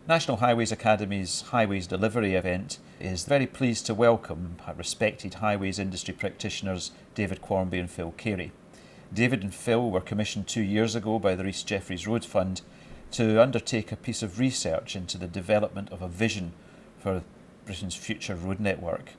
National Highways Academy's Highways Delivery event is very pleased to welcome respected highways industry practitioners David Quarmby and Phil Carey. David and Phil were commissioned 2 years ago by the Rhys Jeffreys Road Fund to undertake a piece of research into the development of a vision for Britain's future road network.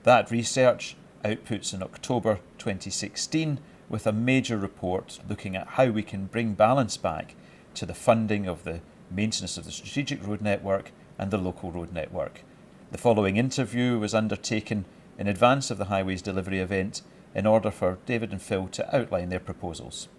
That research outputs in October 2016 with a major report looking at how we can bring balance back to the funding of the maintenance of the strategic road network and the local road network. The following interview was undertaken in advance of the Highways Delivery event in order for David and Phil to outline their proposals.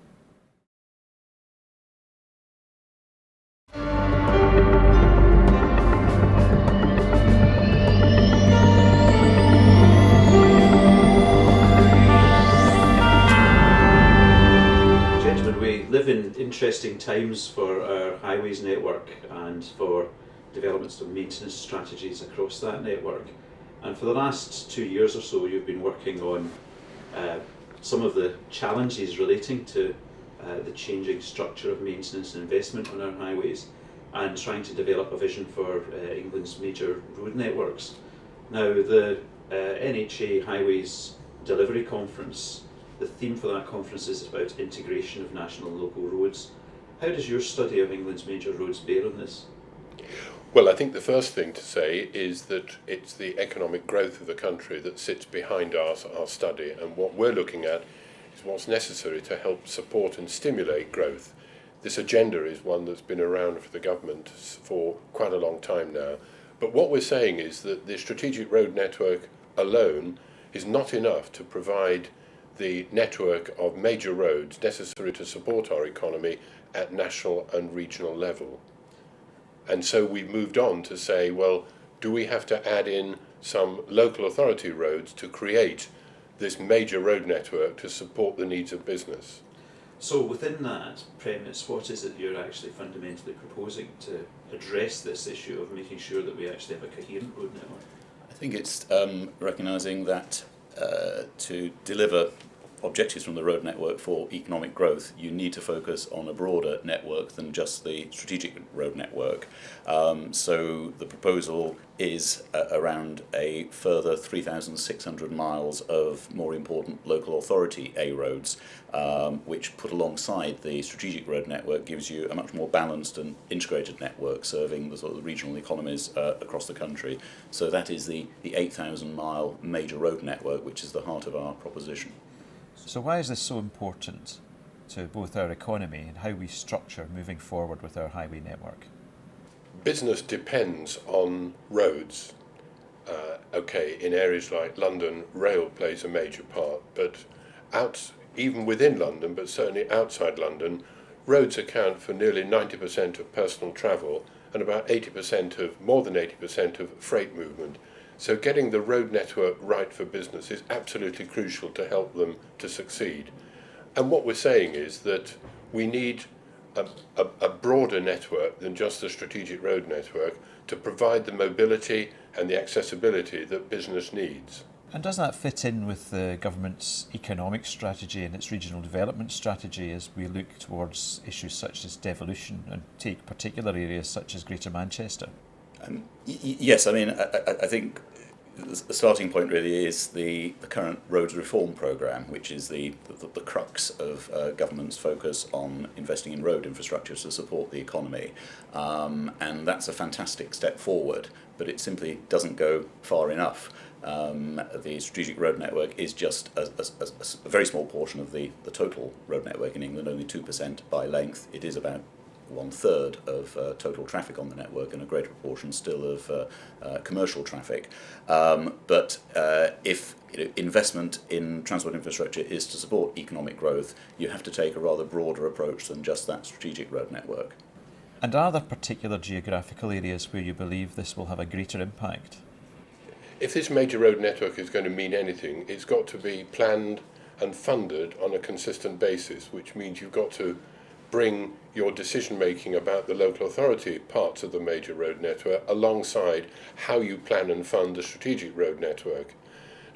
We live in interesting times for our highways network and for developments of maintenance strategies across that network. And for the last 2 years or so, you've been working on some of the challenges relating to the changing structure of maintenance and investment on our highways, and trying to develop a vision for England's major road networks. Now, the NHA Highways Delivery Conference, the theme for that conference is about integration of national and local roads. How does your study of England's major roads bear on this? Well, I think the first thing to say is that it's the economic growth of the country that sits behind our study, and what we're looking at is what's necessary to help support and stimulate growth. This agenda is one that's been around for the government for quite a long time now, but what we're saying is that the strategic road network alone is not enough to provide the network of major roads necessary to support our economy at national and regional level. And so we've moved on to say, well, do we have to add in some local authority roads to create this major road network to support the needs of business? So within that premise, what is it you're actually fundamentally proposing to address this issue of making sure that we actually have a coherent road network? I think it's recognising that to deliver objectives from the road network for economic growth, you need to focus on a broader network than just the strategic road network. So the proposal is around a further 3,600 miles of more important local authority A roads, which put alongside the strategic road network gives you a much more balanced and integrated network serving the sort of regional economies across the country. So that is the 8,000 mile major road network, which is the heart of our proposition. So why is this so important to both our economy and how we structure moving forward with our highway network? Business depends on roads. In areas like London, rail plays a major part, but even within London, but certainly outside London, roads account for nearly 90% of personal travel and about more than 80% of freight movement. So getting the road network right for business is absolutely crucial to help them to succeed. And what we're saying is that we need a broader network than just the strategic road network to provide the mobility and the accessibility that business needs. And does that fit in with the government's economic strategy and its regional development strategy as we look towards issues such as devolution and take particular areas such as Greater Manchester? Yes, I mean, I think the starting point really is the current roads reform programme, which is the crux of government's focus on investing in road infrastructure to support the economy. And that's a fantastic step forward, but it simply doesn't go far enough. The strategic road network is just a very small portion of the total road network in England, only 2% by length. It is about 1/3 of total traffic on the network, and a greater proportion still of commercial traffic. But if investment in transport infrastructure is to support economic growth, you have to take a rather broader approach than just that strategic road network. And are there particular geographical areas where you believe this will have a greater impact? If this major road network is going to mean anything, it's got to be planned and funded on a consistent basis, which means you've got to bring your decision making about the local authority parts of the major road network alongside how you plan and fund the strategic road network.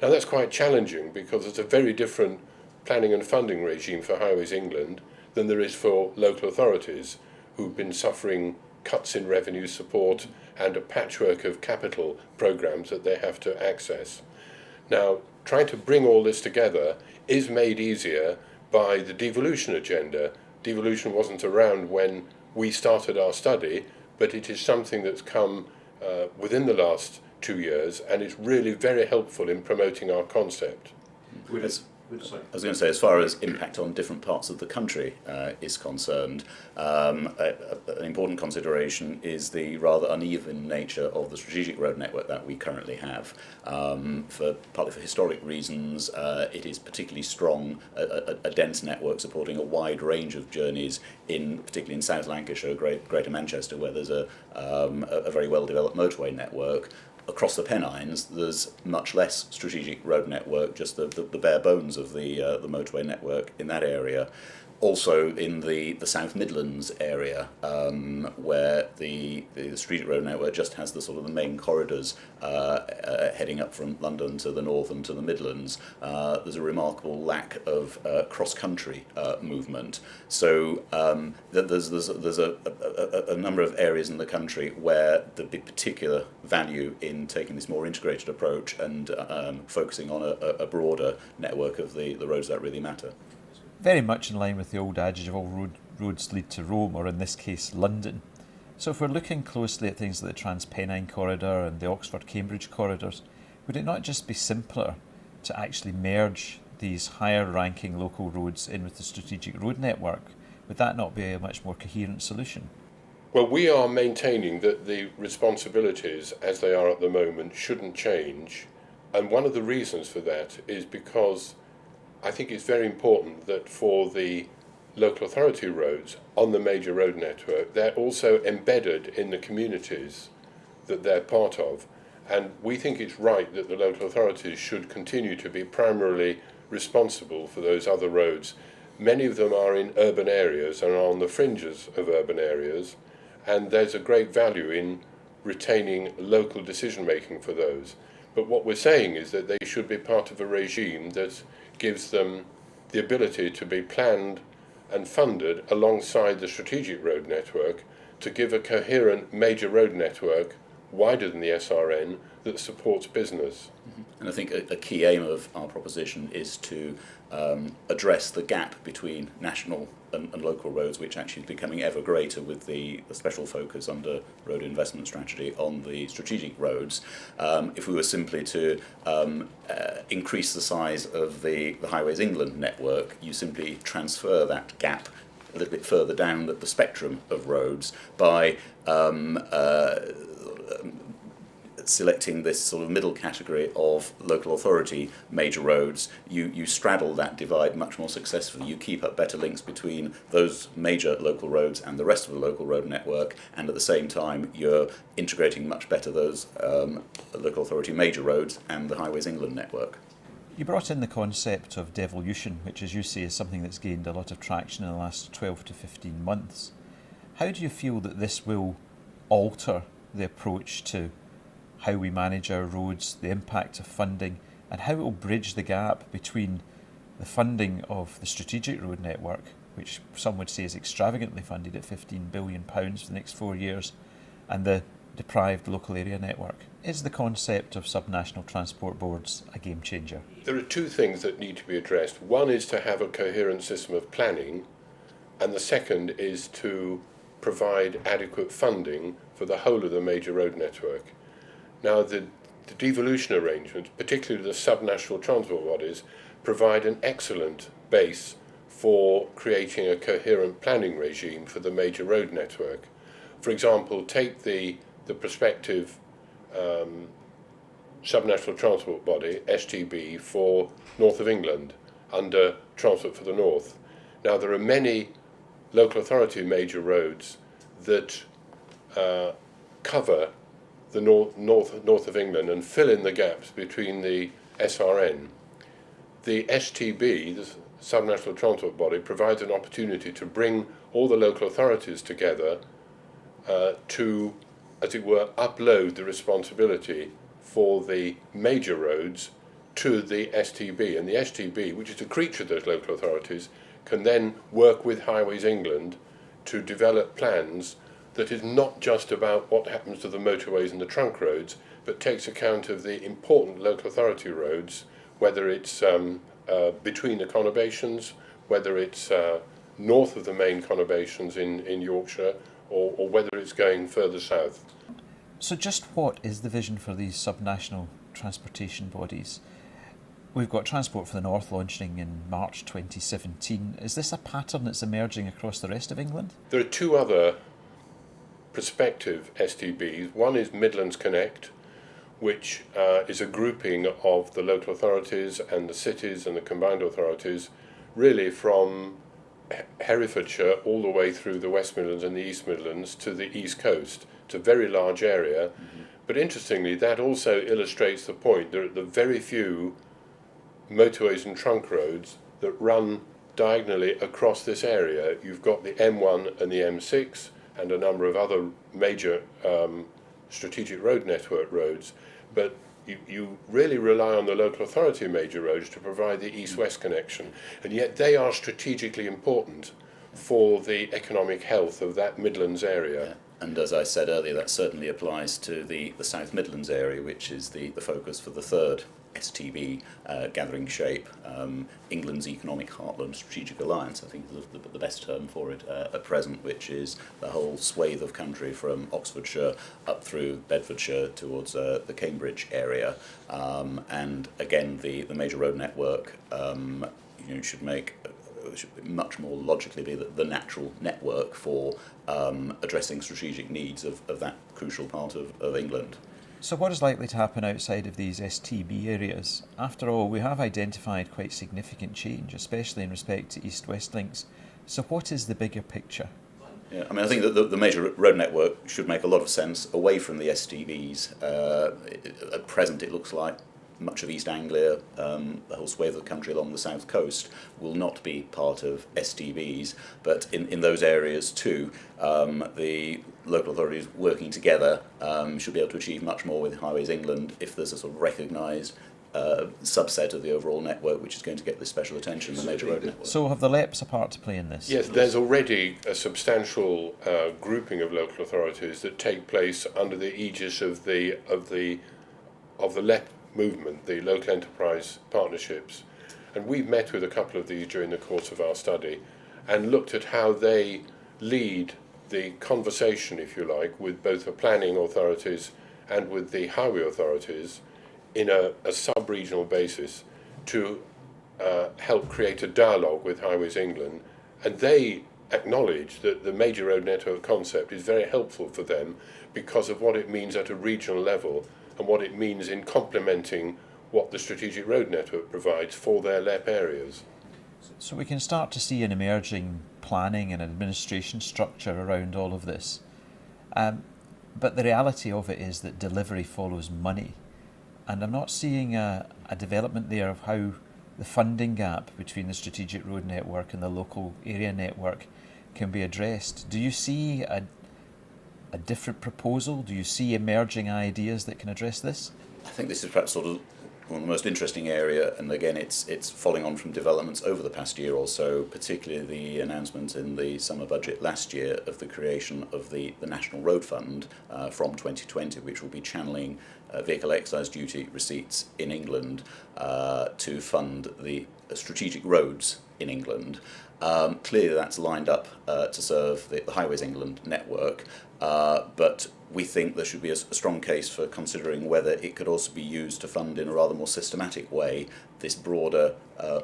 Now that's quite challenging because it's a very different planning and funding regime for Highways England than there is for local authorities who've been suffering cuts in revenue support and a patchwork of capital programs that they have to access. Now, trying to bring all this together is made easier by the devolution agenda. Devolution wasn't around when we started our study, but it is something that's come within the last 2 years, and it's really very helpful in promoting our concept. I was going to say, as far as impact on different parts of the country is concerned, an important consideration is the rather uneven nature of the strategic road network that we currently have. Partly for historic reasons, it is particularly strong, a dense network supporting a wide range of journeys, particularly in South Lancashire, Greater Manchester, where there's a very well-developed motorway network. Across the Pennines, there's much less strategic road network, just the bare bones of the motorway network in that area. Also in the South Midlands area, where the strategic road network just has the sort of the main corridors heading up from London to the north and to the Midlands, there's a remarkable lack of cross-country movement. So there's a number of areas in the country where there'd be particular value in taking this more integrated approach and focusing on a broader network of the roads that really matter. Very much in line with the old adage of all roads lead to Rome, or in this case, London. So if we're looking closely at things like the Transpennine Corridor and the Oxford-Cambridge corridors, would it not just be simpler to actually merge these higher-ranking local roads in with the strategic road network? Would that not be a much more coherent solution? Well, we are maintaining that the responsibilities as they are at the moment shouldn't change, and one of the reasons for that is because I think it's very important that for the local authority roads on the major road network, they're also embedded in the communities that they're part of. And we think it's right that the local authorities should continue to be primarily responsible for those other roads. Many of them are in urban areas and are on the fringes of urban areas, and there's a great value in retaining local decision making for those. But what we're saying is that they should be part of a regime that gives them the ability to be planned and funded alongside the strategic road network to give a coherent major road network wider than the SRN that supports business. Mm-hmm. And I think a key aim of our proposition is to address the gap between national and local roads, which actually is becoming ever greater with the special focus under road investment strategy on the strategic roads. If we were simply to increase the size of the Highways England network, you simply transfer that gap a little bit further down the spectrum of roads by selecting this sort of middle category of local authority major roads. You straddle that divide much more successfully. You keep up better links between those major local roads and the rest of the local road network, and at the same time you're integrating much better those local authority major roads and the Highways England network. You brought in the concept of devolution, which, as you say, is something that's gained a lot of traction in the last 12 to 15 months. How do you feel that this will alter the approach to how we manage our roads, the impact of funding, and how it will bridge the gap between the funding of the strategic road network, which some would say is extravagantly funded at £15 billion for the next 4 years, and the deprived local area network? Is the concept of subnational transport boards a game changer? There are two things that need to be addressed. One is to have a coherent system of planning, and the second is to provide adequate funding for the whole of the major road network. Now, the devolution arrangements, particularly the subnational transport bodies, provide an excellent base for creating a coherent planning regime for the major road network. For example, take the prospective subnational transport body, STB, for North of England, under Transport for the North. Now, there are many local authority major roads that cover the north of England and fill in the gaps between the SRN. The STB, the subnational transport body, provides an opportunity to bring all the local authorities together to, as it were, upload the responsibility for the major roads to the STB. And the STB, which is a creature of those local authorities, can then work with Highways England to develop plans that is not just about what happens to the motorways and the trunk roads, but takes account of the important local authority roads, whether it's between the conurbations, whether it's north of the main conurbations in Yorkshire, or whether it's going further south. So just what is the vision for these subnational transportation bodies? We've got Transport for the North launching in March 2017. Is this a pattern that's emerging across the rest of England? There are two other prospective STBs. One is Midlands Connect, which is a grouping of the local authorities and the cities and the combined authorities, really from Herefordshire all the way through the West Midlands and the East Midlands to the East Coast. It's a very large area, but interestingly that also illustrates the point that there are very few motorways and trunk roads that run diagonally across this area. You've got the M1 and the M6 and a number of other major strategic road network roads, but you really rely on the local authority major roads to provide the east-west connection, and yet they are strategically important for the economic health of that Midlands area. Yeah. And as I said earlier, that certainly applies to the South Midlands area, which is the focus for the third STB gathering shape, England's Economic Heartland Strategic Alliance, I think is the best term for it at present, which is the whole swathe of country from Oxfordshire up through Bedfordshire towards the Cambridge area. And again, the major road network should much more logically be the natural network for addressing strategic needs of that crucial part of England. So what is likely to happen outside of these STB areas? After all, we have identified quite significant change, especially in respect to east-west links. So what is the bigger picture? Yeah, I mean, I think that the major road network should make a lot of sense away from the STBs. At present, it looks like much of East Anglia, the whole swathe of the country along the south coast, will not be part of STBs, but in those areas too, the local authorities working together should be able to achieve much more with Highways England if there's a sort of recognised subset of the overall network which is going to get this special attention, the major road network. So have the LEPs a part to play in this? Yes, there's already a substantial grouping of local authorities that take place under the aegis of the LEP movement, the local enterprise partnerships, and we've met with a couple of these during the course of our study and looked at how they lead the conversation, if you like, with both the planning authorities and with the highway authorities in a sub-regional basis to help create a dialogue with Highways England, and they acknowledge that the major road network concept is very helpful for them because of what it means at a regional level and what it means in complementing what the strategic road network provides for their LEP areas. So we can start to see an emerging planning and administration structure around all of this. But the reality of it is that delivery follows money. And I'm not seeing a development there of how the funding gap between the strategic road network and the local area network can be addressed. Do you see a different proposal? Do you see emerging ideas that can address this? I think this is perhaps sort of one of the most interesting area, and again it's following on from developments over the past year or so, particularly the announcement in the summer budget last year of the creation of the National Road Fund from 2020, which will be channeling vehicle excise duty receipts in England to fund the strategic roads in England. Clearly that's lined up to serve the Highways England network, but we think there should be a strong case for considering whether it could also be used to fund in a rather more systematic way this broader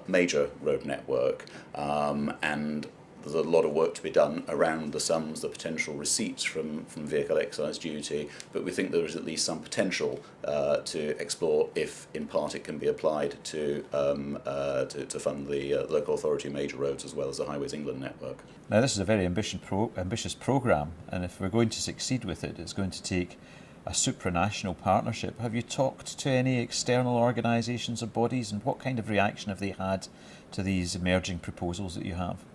major road network, and there's a lot of work to be done around the sums, the potential receipts from vehicle excise duty, but we think there is at least some potential to explore if, in part, it can be applied to fund the local authority major roads as well as the Highways England network. Now, this is a very ambitious programme, and if we're going to succeed with it, it's going to take a supranational partnership. Have you talked to any external organisations or bodies, and what kind of reaction have they had to these emerging proposals that you have?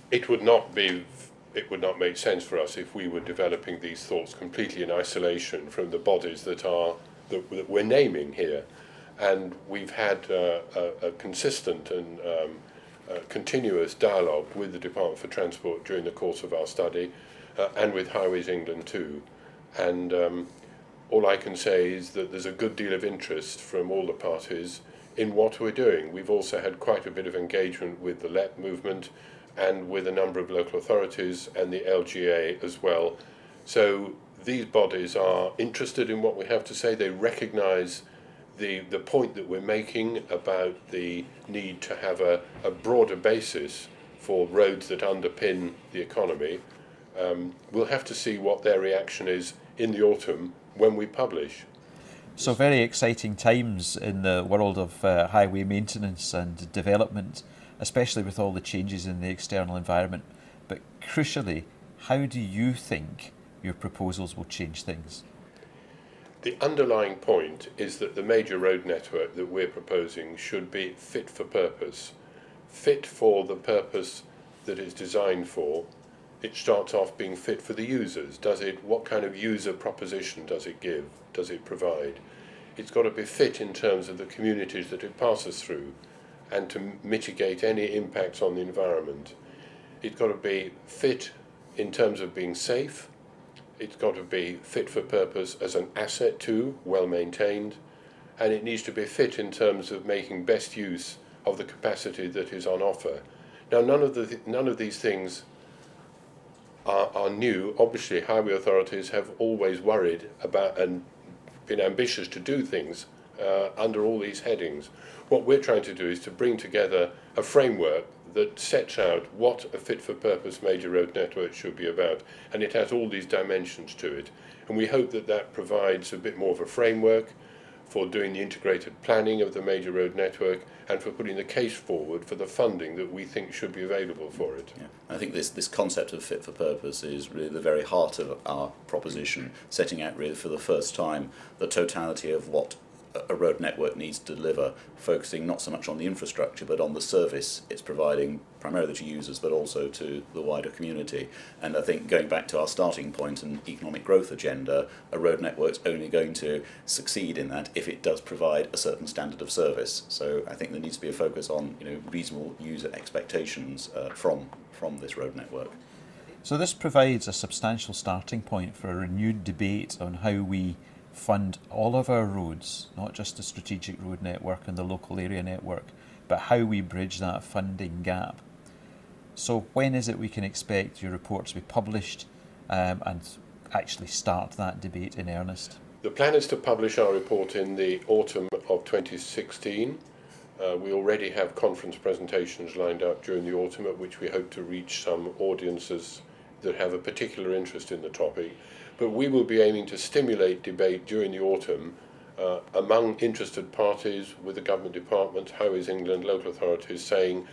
It would not make sense for us if we were developing these thoughts completely in isolation from the bodies that we're naming here. And we've had a consistent and continuous dialogue with the Department for Transport during the course of our study, and with Highways England too. And all I can say is that there's a good deal of interest from all the parties in what we're doing. We've also had quite a bit of engagement with the LEP movement and with a number of local authorities and the LGA as well. So these bodies are interested in what we have to say. They recognise the point that we're making about the need to have a broader basis for roads that underpin the economy. We'll have to see what their reaction is in the autumn when we publish. So very exciting times in the world of highway maintenance and development, especially with all the changes in the external environment. But crucially, how do you think your proposals will change things? The underlying point is that the major road network that we're proposing should be fit for purpose. Fit for the purpose that it's designed for. It starts off being fit for the users. What kind of user proposition does it give? Does it provide? It's got to be fit in terms of the communities that it passes through and to mitigate any impacts on the environment. It's got to be fit in terms of being safe. It's got to be fit for purpose as an asset too, well maintained, and it needs to be fit in terms of making best use of the capacity that is on offer. Now, none of these things are new. Obviously, highway authorities have always worried about and been ambitious to do things under all these headings. What we're trying to do is to bring together a framework that sets out what a fit-for-purpose major road network should be about, and it has all these dimensions to it. And we hope that that provides a bit more of a framework for doing the integrated planning of the major road network and for putting the case forward for the funding that we think should be available for it. Yeah. I think this concept of fit for purpose is really the very heart of our proposition, setting out really for the first time the totality of what a road network needs to deliver, focusing not so much on the infrastructure but on the service it's providing primarily to users but also to the wider community. And I think going back to our starting point and economic growth agenda, a road network's only going to succeed in that if it does provide a certain standard of service. So I think there needs to be a focus on reasonable user expectations from this road network. So this provides a substantial starting point for a renewed debate on how we fund all of our roads, not just the strategic road network and the local area network, but how we bridge that funding gap. So when is it we can expect your report to be published and actually start that debate in earnest? The plan is to publish our report in the autumn of 2016. We already have conference presentations lined up during the autumn at which we hope to reach some audiences that have a particular interest in the topic. But we will be aiming to stimulate debate during the autumn among interested parties, with the government department, Highways England, local authorities, saying,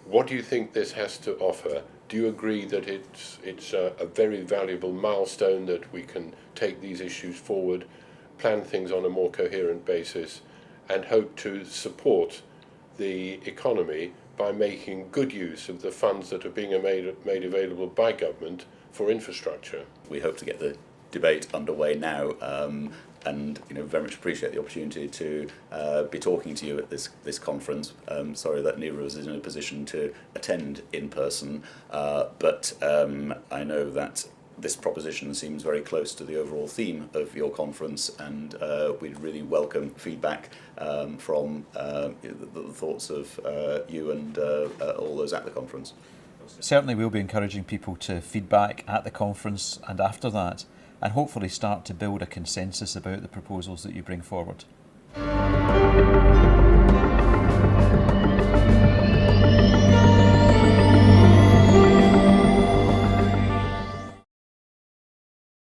what do you think this has to offer? Do you agree that it's a very valuable milestone, that we can take these issues forward, plan things on a more coherent basis, and hope to support the economy by making good use of the funds that are being made available by government for infrastructure? We hope to get the debate underway now, and very much appreciate the opportunity to be talking to you at this conference. Sorry that neither of us is in a position to attend in person, but I know that this proposition seems very close to the overall theme of your conference, and we'd really welcome feedback from the thoughts of you and all those at the conference. Certainly we'll be encouraging people to feedback at the conference and after that, and hopefully start to build a consensus about the proposals that you bring forward.